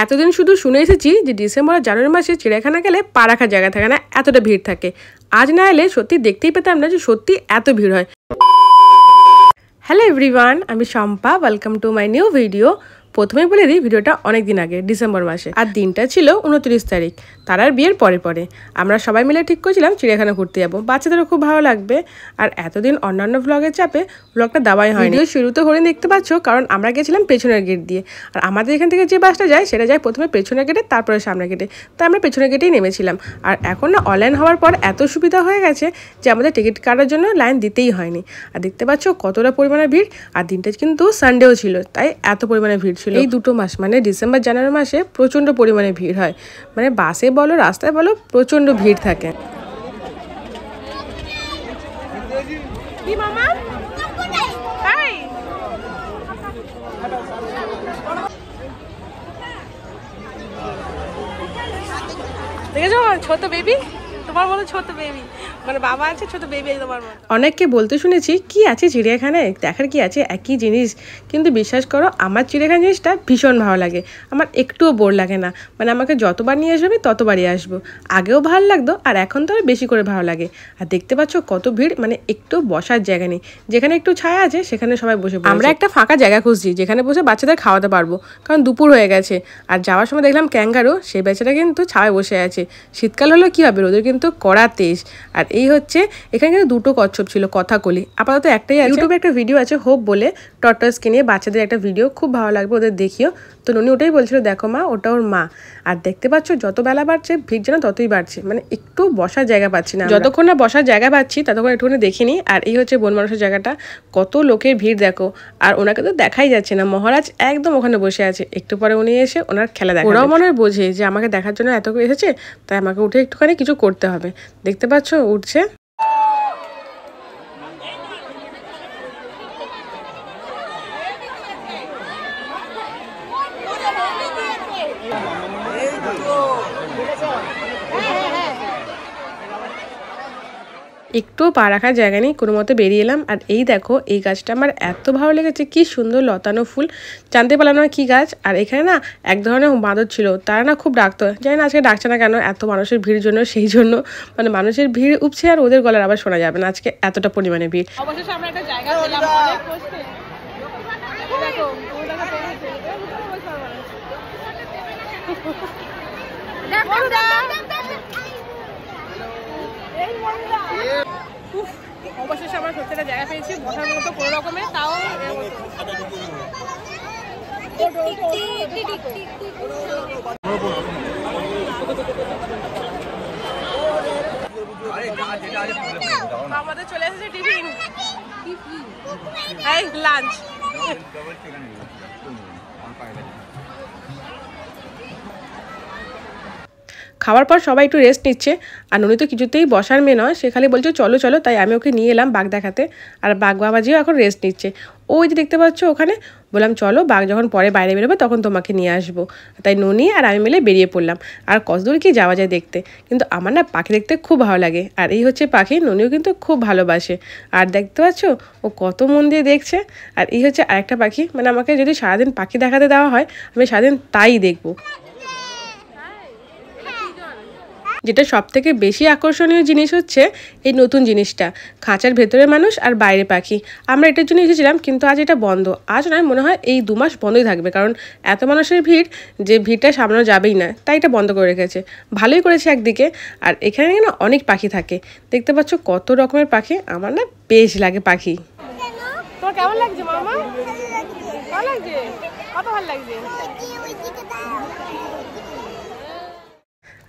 এতদিন শুধু শুনে এসেছি যে ডিসেম্বর আর জানুয়ারি মাসে চিড়িয়াখানা গেলে পা রাখার জায়গা থাকে না, এতটা ভিড় থাকে। আজ না এলে সত্যি দেখতেই পেতাম না যে সত্যি এত ভিড় হয়। হ্যালো এভরিওয়ান, আমি Shampa, welcome to my new video. প্রথমেই বলে দিই, ভিডিওটা অনেক দিন আগে, ডিসেম্বর মাসে, আর দিনটা ছিল 29 তারিখ, তারার বিয়ের পরে পরে। আমরা সবাই মিলে ঠিক করেছিলাম চিড়িয়াখানা ঘুরতে যাবো, বাচ্চাদেরও খুব ভালো লাগবে। আর এতদিন অন্যান্য ভ্লগের চাপে ভ্লগটা দেওয়াই হয়। ভিডিও শুরুতে হরিণ দেখতে পাচ্ছ, কারণ আমরা গেছিলাম পেছনের গেট দিয়ে। আর আমাদের এখান থেকে যে বাসটা যায় সেটা যায় প্রথমে পেছনের গেটে, তারপরে সামনের গেটে, তাই আমরা পেছনের গেটেই নেমেছিলাম। আর এখন না অনলাইন হওয়ার পর এত সুবিধা হয়ে গেছে যে আমাদের টিকিট কাটার জন্য লাইন দিতেই হয়নি। আর দেখতে পাচ্ছ কতটা পরিমাণে ভিড়, আর দিনটা কিন্তু সানডেও ছিল, তাই এত পরিমাণে ভিড় ছিল। এই দুটো মাস মানে ডিসেম্বর জানুয়ারি মাসে প্রচণ্ড পরিমাণে ভিড় হয়, মানে বাসে বলো রাস্তায় বলো প্রচণ্ড ভিড় থাকে। দেখেছো ছোট বেবি, তোমার মতো ছোট বেবি, মানে বাবা আছে ছোট বেবি তোমার মতো। অনেককে বলতে শুনেছি কি আছে চিড়িয়াখানায়, দেখার কি আছে, একই জিনিস। কিন্তু বিশ্বাস করো, আমার চিড়িয়াখানা জিনিসটা ভীষণ ভালো লাগে, আমার একটুও বোর লাগে না। মানে আমাকে যতবার নিয়ে আসবে ততবারই আসবো। আগেও ভালো লাগতো, আর এখন তো আর বেশি করে ভালো লাগে। আর দেখতে পাচ্ছ কত ভিড়, মানে একটু বসার জায়গা নেই। যেখানে একটু ছায়া আছে সেখানে সবাই বসে। আমরা একটা ফাঁকা জায়গা খুঁজছি যেখানে বসে বাচ্চাদের খাওয়াতে পারবো, কারণ দুপুর হয়ে গেছে। আর যাওয়ার সময় দেখলাম ক্যাঙ্গারু, সেই বেচারা কিন্তু ছায়ায় বসে আছে। শীতকাল হলো কি হবে, রোদের কিন্তু কড়া তেজ। আর এই হচ্ছে এখানে কিন্তু দুটো কচ্ছপ ছিল, কথাকলি। আপাতত একটাই আছে। ইউটিউবে একটা ভিডিও আছে হোপ বলে, টর্টয়েসকে নিয়ে বাচ্চাদের একটা ভিডিও, খুব ভালো লাগবে, ওদের দেখিও। তো ননি ওটাই বলছিল, দেখো মা, ওটা ওর মা। আর দেখতে পাচ্ছ যত বেলা বাড়ছে ভিড় যেন ততই বাড়ছে, মানে একটু বসার জায়গা পাচ্ছি না। যতক্ষণ না বসার জায়গা পাচ্ছি ততক্ষণ একটুখানি দেখিনি। আর এই হচ্ছে বন মানুষের জায়গাটা, কত লোকের ভিড় দেখো। আর ওনাকে তো দেখাই যাচ্ছে না, মহারাজ একদম ওখানে বসে আছে। একটু পরে উনি এসে ওনার খেলা দেখে। ওরাও মনে হয় বোঝে যে আমাকে দেখার জন্য এত করে এসেছে, তাই আমাকে উঠে একটুখানি কিছু করতে হবে। দেখতে পাচ্ছ উঠছে। একটুও পা রাখার জায়গা নেই, কোনো মতো বেরিয়ে এলাম। আর এই দেখো, এই গাছটা আমার এত ভালো লেগেছে, কি সুন্দর লতানো ফুল, জানতে পারলাম না কি গাছ। আর এখানে না এক ধরনের বাঁদর ছিল, তারা না খুব ডাকতো, জানি না আজকে ডাকছে না কেন, এত মানুষের ভিড় জন্য। সেই জন্য মানে মানুষের ভিড় উপছে, আর ওদের গলার আবার শোনা যাবে না আজকে, এতটা পরিমাণে ভিড়। অবশেষে আমরা একটা জায়গা পেলাম, অনেক কষ্টে। দেখো অবশেষে আমরা সত্যি একটা জায়গা পেয়েছি বসার মতো কোনো রকমের, তাও আমাদের চলে এসেছে টিফিন, এই লাঞ্চ। খাওয়ার পর সবাই একটু রেস্ট নিচ্ছে, আর ননি তো কিছুতেই বসার মেয়ে নয়, সে খালি বলছে চলো চলো, তাই আমি ওকে নিয়ে এলাম বাঘ দেখাতে। আর বাঘ বাবাজিও এখন রেস্ট নিচ্ছে, ওই যে দেখতে পাচ্ছ ওখানে। বললাম চলো, বাঘ যখন পরে বাইরে বেরোবে তখন তোমাকে নিয়ে আসবো। তাই ননি আর আমি মিলে বেরিয়ে পড়লাম। আর কত দূর কি যাওয়া যায় দেখতে, কিন্তু আমার না পাখি দেখতে খুব ভালো লাগে। আর এই হচ্ছে পাখি, ননিও কিন্তু খুব ভালোবাসে। আর দেখতে পাচ্ছ ও কত মন দিয়ে দেখছে। আর এই হচ্ছে আরেকটা পাখি, মানে আমাকে যদি সারাদিন পাখি দেখাতে দেওয়া হয়, আমি সারাদিন তাই দেখবো। যেটা সব থেকে বেশি আকর্ষণীয় জিনিস হচ্ছে এই নতুন জিনিসটা, খাঁচার ভেতরে মানুষ আর বাইরে পাখি। আমরা এটার জন্য এসেছিলাম, কিন্তু আজ এটা বন্ধ। আজ নয়, মনে হয় এই 2 মাস বন্ধই থাকবে, কারণ এত মানুষের ভিড় যে ভিড়টা সামলানো যাবেই না, তাই এটা বন্ধ করে রেখেছে। ভালোই করেছে একদিকে। আর এখানে না অনেক পাখি থাকে, দেখতে পাচ্ছ কত রকমের পাখি। আমার না বেশ লাগে পাখি। তোমার কেমন লাগছে মামা? ভালো লাগছে, কত ভালো লাগছে।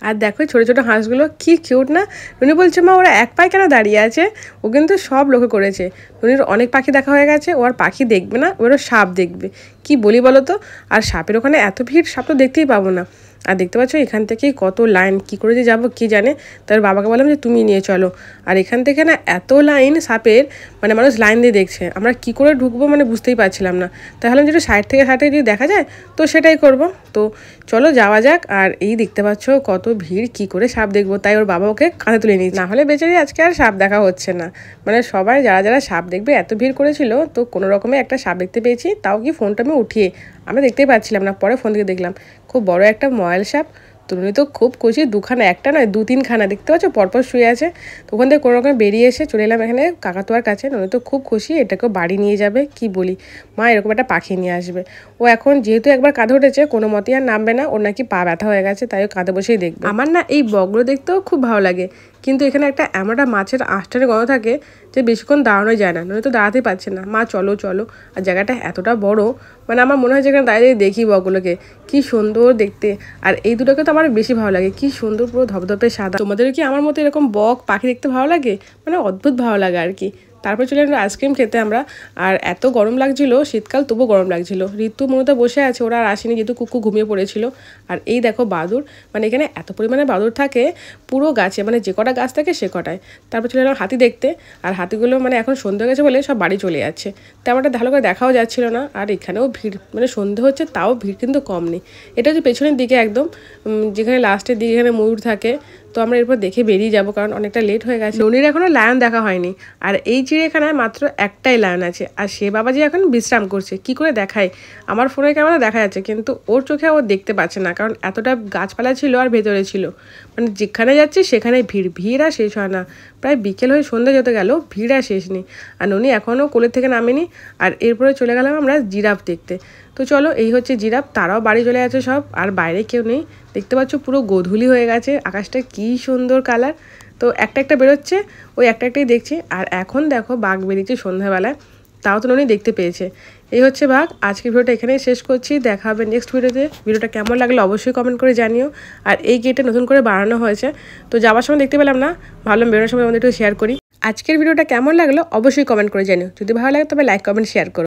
আর দেখো ছোটো ছোটো হাঁসগুলো কি কিউট না। উনি বলছে মা ওরা এক পায়ে কেন দাঁড়িয়ে আছে। ও কিন্তু সব লক্ষ্য করেছে, উনির অনেক পাখি দেখা হয়ে গেছে, ও আর পাখি দেখবে না, ওরা সাপ দেখবে। কি বলি বলো তো। আর সাপের ওখানে এত ভিড়, সাপ তো দেখতেই পাবো না। আর দেখতে পাচ্ছ এখান থেকেই কত লাইন, কি করে যে যাবো কি জানে। তার বাবাকে বললাম যে তুমি নিয়ে চলো। আর এখান থেকে না এত লাইন সাপের, মানে মানুষ লাইন দিয়ে দেখছে। আমরা কি করে ঢুকবো মানে বুঝতেই পারছিলাম না। তাহলে যেটা সাইড থেকে যদি দেখা যায় তো সেটাই করব। তো চলো যাওয়া যাক। আর এই দেখতে পাচ্ছ কত ভিড়, কি করে সাপ দেখবো। তাই ওর বাবা ওকে কাঁধে তুলে নিয়েছে, না হলে বেচারি আজকে আর সাপ দেখা হচ্ছে না। মানে সবাই যারা যারা সাপ দেখবে এত ভিড় করেছিল, তো কোনো রকমে একটা সাপ দেখতে পেয়েছি, তাও কি ফোনটা আমি উঠিয়ে, আমরা দেখতেই পাচ্ছিলাম না, পরে ফোন থেকে দেখলাম। খুব বড় একটা ময়াল সাপ। তুমি তো খুব খুশি, দুখানা একটা নয় 2-3খানা দেখতে পাচ্ছ পরপর শুয়ে আছে। তো ওখান থেকে কোনো রকম বেরিয়ে এসে চলে এলাম এখানে কাকাতুয়ার কাছে। ননি তো খুব খুশি, এটাকেও বাড়ি নিয়ে যাবে। কি বলি, মা এরকম একটা পাখি নিয়ে আসবে। ও এখন যেহেতু একবার কাঁধে উঠেছে কোনো মতেই আর নামবে না, ওর নাকি পা ব্যথা হয়ে গেছে, তাই ও কাঁধে বসেই দেখবে। আমার না এই বকগুলো দেখতেও খুব ভালো লাগে, কিন্তু এখানে একটা এমন একটা মাছের আঁশটারে গন্ধ থাকে যে বেশিক্ষণ দাঁড়ানোই যায় না, নয় তো দাঁড়াতেই পারছে না। মা চলো চলো। আর জায়গাটা এতটা বড়, মানে আমার মনে হয় যেখানে দাঁড়িয়ে দেখি বকগুলোকে, কি সুন্দর দেখতে। আর এই দুটোকে তো আমার বেশি ভালো লাগে, কি সুন্দর পুরো ধপধপে সাদা। তোমাদের কি আমার মতো এরকম বক পাখি দেখতে ভালো লাগে? মানে অদ্ভুত ভালো লাগে আর কি। তারপর চলে এলাম আইসক্রিম খেতে আমরা। আর এত গরম লাগছিল, শীতকাল তবু গরম লাগছিল। ঋতু মূলত বসে আছে, ওরা আর আসেনি যেহেতু কুকু ঘুমিয়ে পড়েছিল। আর এই দেখো বাদুর, মানে এখানে এত পরিমাণে বাদুর থাকে পুরো গাছে, মানে যে কটা গাছ থাকে সে কটায়। তারপর চলে এলাম হাতি দেখতে। আর হাতিগুলো মানে এখন সন্ধ্যে হয়ে গেছে বলে সব বাড়ি চলে যাচ্ছে, তেমনটা ভালো করে দেখাও যাচ্ছিল না। আর এখানেও ভিড়, মানে সন্ধ্যে হচ্ছে তাও ভিড় কিন্তু কম নেই। এটা হচ্ছে পেছনের দিকে একদম, যেখানে লাস্টের দিকে এখানে ময়ূর থাকে। তো আমরা এরপর দেখে বেরিয়ে যাবো, কারণ অনেকটা লেট হয়ে গেছে। ননির এখনও লায়ন দেখা হয়নি, আর এই চিড়িয়াখানায় মাত্র একটাই লায়ন আছে। আর সে বাবাজি এখন বিশ্রাম করছে। কি করে দেখায়, আমার ফোনের ক্যামেরা দেখা যাচ্ছে, কিন্তু ওর চোখে ও দেখতে পাচ্ছে না, কারণ এতটা গাছপালা ছিল আর ভেতরে ছিল। মানে যেখানে যাচ্ছে সেখানে ভিড়, ভিড় আর শেষ হয় না। প্রায় বিকেল হয়ে সন্ধ্যা যেতে গেল, ভিড় আর শেষ নেই। আর ননি এখনও কোলের থেকে নামেনি। আর এরপরে চলে গেলাম আমরা জিরাফ দেখতে। তো চলো, এই হচ্ছে জিরাফ, তারাও বাড়ি চলে গেছে সব, আর বাইরে কেউ নেই। দেখতে পাচ্ছ পুরো গোধূলি হয়ে গেছে, আকাশটা কি সুন্দর কালার। তো একটা একটা বেরোচ্ছে, ওই একটা একটাই দেখছি। আর এখন দেখো বাঘ বেরিয়েছে সন্ধ্যাবেলায়, তাও তো ননি দেখতে পেয়েছে। এই হচ্ছে বাঘ। আজকের ভিডিওটা এখানেই শেষ করছি, দেখা হবে নেক্সট ভিডিওতে। ভিডিওটা কেমন লাগলো অবশ্যই কমেন্ট করে জানিও। আর এই গেটটা নতুন করে বানানো হয়েছে, তো যাওয়ার সময় দেখতে পেলাম না, ভাবলাম বেরোনোর সময় আমাদের একটু শেয়ার করি। আজকের ভিডিওটা কেমন লাগলো অবশ্যই কমেন্ট করে জানিও। যদি ভালো লাগে তবে লাইক কমেন্ট শেয়ার করো।